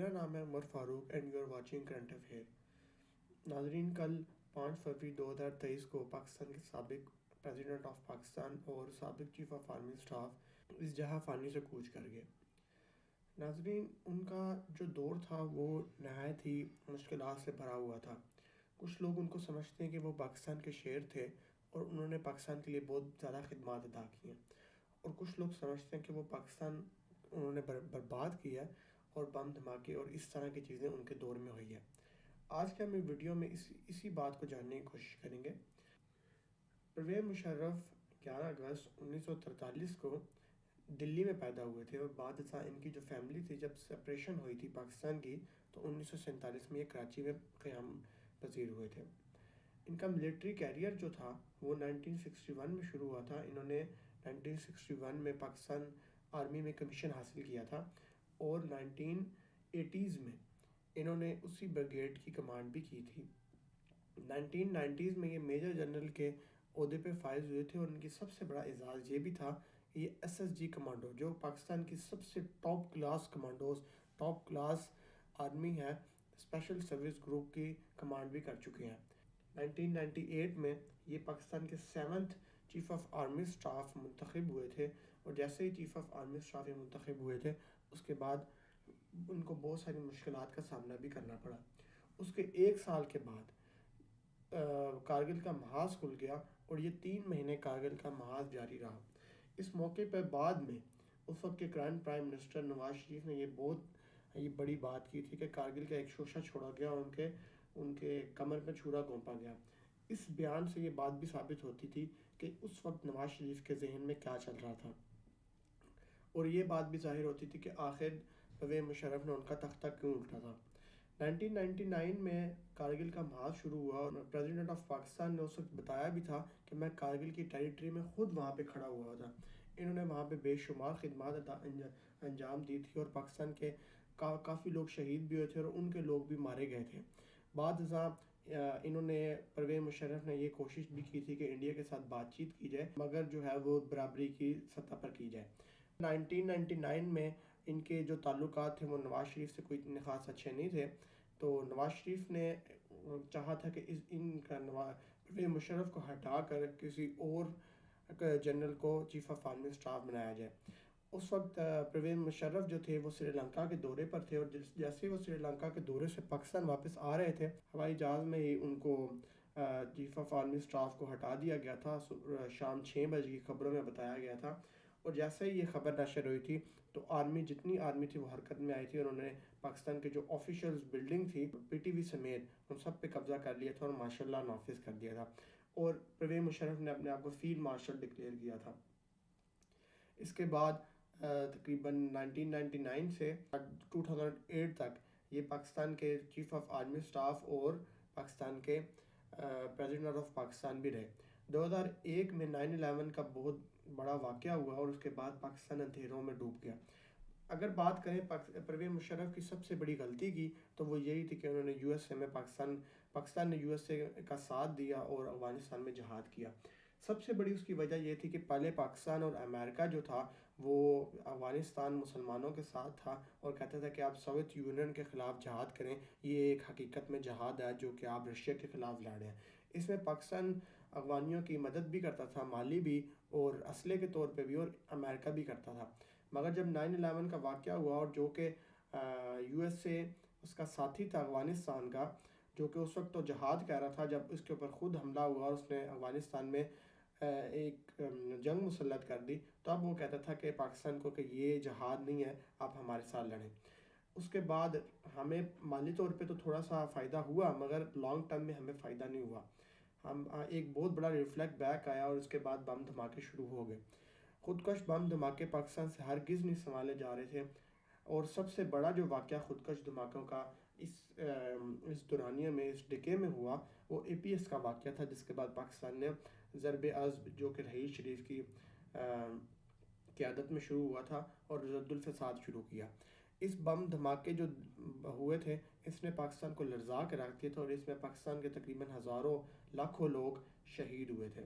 میرا نام ہے Umar Farooq and you are watching current affair. ناظرین، کل 5 فروری 2023 کو پاکستان کے سابق پریزیڈنٹ آف پاکستان اور سابق چیف آف آرمی اسٹاف اس جہاں فانی سے کوچ کر گئے۔ ناظرین، ان کا جو دور تھا وہ نہایت ہی مشکلات سے بھرا ہوا تھا۔ کچھ لوگ ان کو سمجھتے ہیں کہ وہ پاکستان کے شیر تھے اور انہوں نے پاکستان کے لیے بہت زیادہ خدمات ادا کی ہیں، اور کچھ لوگ سمجھتے ہیں کہ وہ پاکستان انہوں نے برباد کیا اور بم دھماکے اور اس طرح کی چیزیں ان کے دور میں ہوئی ہیں۔ آج کے ہم ویڈیو میں اسی بات کو جاننے کی کوشش کریں گے۔ پرویز مشرف 11 اگست 1943 کو دلی میں پیدا ہوئے تھے، اور بعد ازاں ان کی جو فیملی تھی، جب سپریشن ہوئی تھی پاکستان کی، تو 1947 میں یہ کراچی میں قیام پذیر ہوئے تھے۔ ان کا ملٹری کیریئر جو تھا وہ 1961 میں شروع ہوا تھا۔ انہوں نے 1961 میں پاکستان آرمی میں کمیشن حاصل کیا تھا، اور 1980s میں انہوں نے اسی بریگیڈ کی کمانڈ بھی کی تھی۔ 1990s میں یہ میجر جنرل کے عہدے پہ فائز ہوئے تھے، اور ان کی سب سے بڑا اعزاز یہ بھی تھا کہ یہ SSG کمانڈو، جو پاکستان کی سب سے top class commandos, top class army ہے، اسپیشل سروس گروپ کی کمانڈ بھی کر چکے ہیں۔ 1998 میں یہ پاکستان کے 7th chief of army staff منتخب ہوئے تھے، اور جیسے ہی چیف آف آرمی اسٹاف یہ منتخب ہوئے تھے، اس کے بعد ان کو بہت ساری مشکلات کا سامنا بھی کرنا پڑا۔ اس کے 1 سال کے بعد کارگل کا محاذ کھل گیا، اور یہ 3 مہینے کارگل کا محاذ جاری رہا۔ اس موقع پر بعد میں اس وقت کے current prime minister Nawaz Sharif نے یہ بڑی بات کی تھی کہ کارگل کا ایک شوشہ چھوڑا گیا اور ان کے کمر پہ چھرا گھونپا گیا۔ اس بیان سے یہ بات بھی ثابت ہوتی تھی کہ اس وقت نواز شریف کے ذہن میں کیا چل رہا تھا، اور یہ بات بھی ظاہر ہوتی تھی کہ آخر پرویز مشرف نے ان کا تختہ کیوں الٹا تھا۔ 1999 میں کارگل کا محاذ شروع ہوا، اور پریزیڈنٹ آف پاکستان نے اس وقت بتایا بھی تھا کہ میں کارگل کی ٹیریٹری میں خود وہاں پہ کھڑا ہوا تھا۔ انہوں نے وہاں پہ بے شمار خدمات انجام دی تھی، اور پاکستان کے کافی لوگ شہید بھی ہوئے تھے، اور ان کے لوگ بھی مارے گئے تھے۔ بعد ازاں انہوں نے پرویز مشرف نے یہ کوشش بھی کی تھی کہ انڈیا کے ساتھ بات چیت کی جائے، مگر جو ہے وہ برابری کی سطح پر کی جائے۔ 1999 میں ان کے جو تعلقات تھے وہ نواز شریف سے کوئی اتنے خاص اچھے نہیں تھے، تو نواز شریف نے چاہا تھا کہ پرویز مشرف کو ہٹا کر کسی اور جنرل کو چیف آف آرمی اسٹاف بنایا جائے۔ اس وقت پرویز مشرف جو تھے وہ سری لنکا کے دورے پر تھے، اور جیسے وہ سری لنکا کے دورے سے پاکستان واپس آ رہے تھے، ہوائی جہاز میں ہی ان کو چیف آف آرمی اسٹاف کو ہٹا دیا گیا تھا۔ شام 6 بجے کی خبروں میں بتایا گیا تھا، اور جیسے ہی یہ خبر نشر ہوئی تھی تو جتنی آرمی تھی وہ حرکت میں آئی تھی، اور انہوں نے پاکستان کے جو آفیشلز بلڈنگ تھی PTV سمیت ان سب پہ قبضہ کر لیا تھا، اور ماشاءاللہ نافذ کر دیا تھا، اور پرویز مشرف نے اپنے آپ کو فیلڈ مارشل ڈکلیئر کیا تھا۔ اس کے بعد تقریباً 1999 سے 2008 تک یہ پاکستان کے چیف آف آرمی اسٹاف اور پاکستان کے پریزیڈنٹ آف پاکستان بھی رہے۔ 2001 میں 9/11 کا بہت بڑا واقعہ ہوا، اور اس کے بعد پاکستان اندھیروں میں ڈوب گیا۔ اگر بات کریں پرویز مشرف کی سب سے بڑی غلطی کی، تو وہ یہی تھی کہ انہوں نے USA میں پاکستان نے USA کا ساتھ دیا اور افغانستان میں جہاد کیا۔ سب سے بڑی اس کی وجہ یہ تھی کہ پہلے پاکستان اور امریکہ جو تھا وہ افغانستان مسلمانوں کے ساتھ تھا، اور کہتا تھا کہ آپ سوویت یونین کے خلاف جہاد کریں، یہ ایک حقیقت میں جہاد ہے جو کہ آپ رشیا کے خلاف لڑ رہے ہیں۔ اس میں پاکستان افغانیوں کی مدد بھی کرتا تھا، مالی بھی اور اسلحے کے طور پہ بھی، اور امریکہ بھی کرتا تھا۔ مگر جب 9/11 کا واقعہ ہوا، اور جو کہ USA اس کا ساتھی تھا افغانستان کا، جو کہ اس وقت تو جہاد کہہ رہا تھا، جب اس کے اوپر خود حملہ ہوا اور اس نے افغانستان میں ایک جنگ مسلط کر دی، تب وہ کہتا تھا کہ پاکستان کو کہ یہ جہاد نہیں ہے، آپ ہمارے ساتھ لڑیں۔ اس کے بعد ہمیں مالی طور پہ تو تھوڑا سا فائدہ ہوا، مگر لانگ ٹرم میں ہمیں فائدہ نہیں ہوا۔ ہم ایک بہت بڑا ریفلیکٹ بیک آیا، اور اس کے بعد بم دھماکے شروع ہو گئے۔ خودکش بم دھماکے پاکستان سے ہرگز نہیں سنبھالے جا رہے تھے، اور سب سے بڑا جو واقعہ خودکش دھماکوں کا اس دورانیے میں، اس ڈکے میں ہوا، وہ APS کا واقعہ تھا، جس کے بعد پاکستان نے ضرب عضب جو کہ رئیس شریف کی قیادت میں شروع ہوا تھا، اور ضد الفساد شروع کیا۔ اس بم دھماکے جو ہوئے تھے، اس نے پاکستان کو لرزا کے رکھ دیا تھا، اور اس میں پاکستان کے تقریباً ہزاروں لاکھوں لوگ شہید ہوئے تھے۔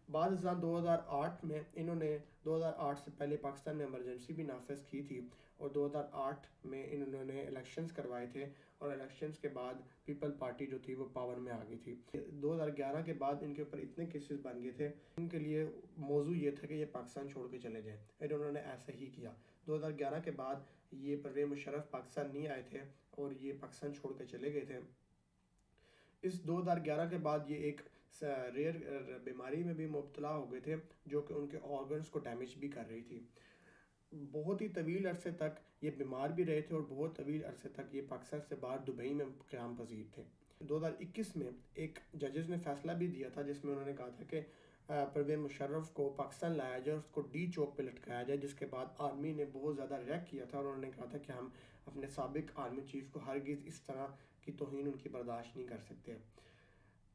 بعد ازاں 2008 میں انہوں نے 2008 سے پہلے پاکستان میں ایمرجنسی بھی نافذ کی تھی اور 2008 میں انہوں نے الیکشنز کروائے تھے اور الیکشنز کے بعد پیپل پارٹی جو تھی وہ پاور میں آ گئی تھی. 2011 کے بعد ان کے اوپر اتنے کیسز بن گئے تھے, ان کے لیے موضوع یہ تھا کہ یہ پاکستان چھوڑ کے چلے جائیں, اور انہوں نے ایسا ہی کیا. 2011 کے بعد یہ پرویز مشرف پاکستان نہیں آئے تھے اور یہ پاکستان چھوڑ کے چلے گئے تھے. اس 2011 کے بعد یہ ایک ریئر بیماری میں بھی مبتلا ہو گئے تھے جو کہ ان کے آرگنز کو ڈیمیج بھی کر رہی تھی. بہت ہی طویل عرصے تک یہ بیمار بھی رہے تھے اور بہت طویل عرصے تک یہ پاکستان سے باہر دبئی میں قیام پذیر تھے. 2021 میں ایک ججز نے فیصلہ بھی دیا تھا جس میں انہوں نے کہا تھا کہ پرویز مشرف کو پاکستان لایا جائے, اس کو ڈی چوک پہ لٹکایا جائے, جس کے بعد آرمی نے بہت زیادہ ریئیکٹ کیا تھا اور انہوں نے کہا تھا کہ ہم اپنے سابق آرمی چیف کو ہرگز اس طرح کی توہین ان کی برداشت نہیں کر سکتے.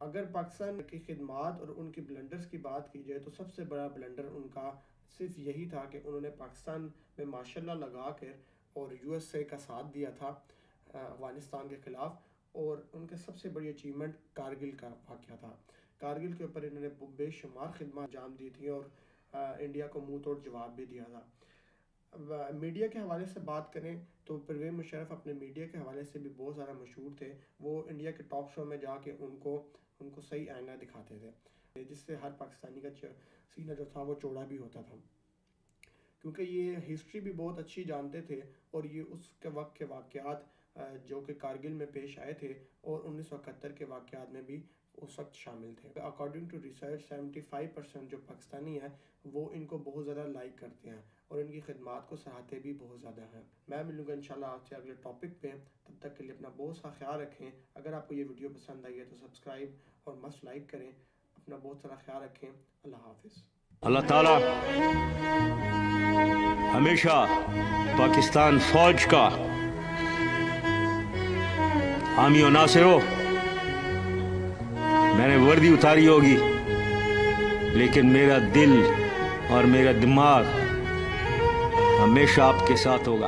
اگر پاکستان کی خدمات اور ان کی بلنڈرز کی بات کی جائے تو سب سے بڑا بلنڈر ان کا صرف یہی تھا کہ انہوں نے پاکستان میں ماشاء اللہ لگا کر اور یو ایس اے کا ساتھ دیا تھا افغانستان کے خلاف, اور ان کے سب سے بڑی اچیومنٹ کارگل کا واقعہ تھا. کارگل کے اوپر انہوں نے بے شمار خدمات انجام دی تھیں اور انڈیا کو منہ توڑ جواب بھی دیا تھا. میڈیا کے حوالے سے بات کریں تو پرویز مشرف اپنے میڈیا کے حوالے سے بھی بہت زیادہ مشہور تھے. وہ انڈیا کے ٹاک شو میں جا کے ان کو صحیح آئینہ دکھاتے تھے, جس سے ہر پاکستانی کا سینہ جو تھا وہ چوڑا بھی ہوتا تھا, کیونکہ یہ ہسٹری بھی بہت اچھی جانتے تھے اور یہ اس کے وقت کے واقعات جو کہ کارگل میں پیش آئے تھے اور 1971 کے واقعات میں بھی اس وقت شامل تھے. اکارڈنگ ٹو ریسرچ 75% جو پاکستانی ہیں وہ ان کو بہت زیادہ لائک کرتے ہیں اور ان کی خدمات کو سراہتے بھی بہت زیادہ ہیں. میں ملوں گا انشاءاللہ آپ سے اگلے ٹاپک پہ, تب تک کے لیے اپنا بہت سا خیال رکھیں. اگر آپ کو یہ ویڈیو پسند آئی ہے تو سبسکرائب اور مسٹ لائک کریں. اپنا بہت سارا خیال رکھیں. اللہ حافظ. اللہ تعالیٰ ہمیشہ پاکستان فوج کا حامی و ناصر ہو. میں نے وردی اتاری ہوگی لیکن میرا دل اور میرا دماغ ہمیشہ آپ کے ساتھ ہوگا.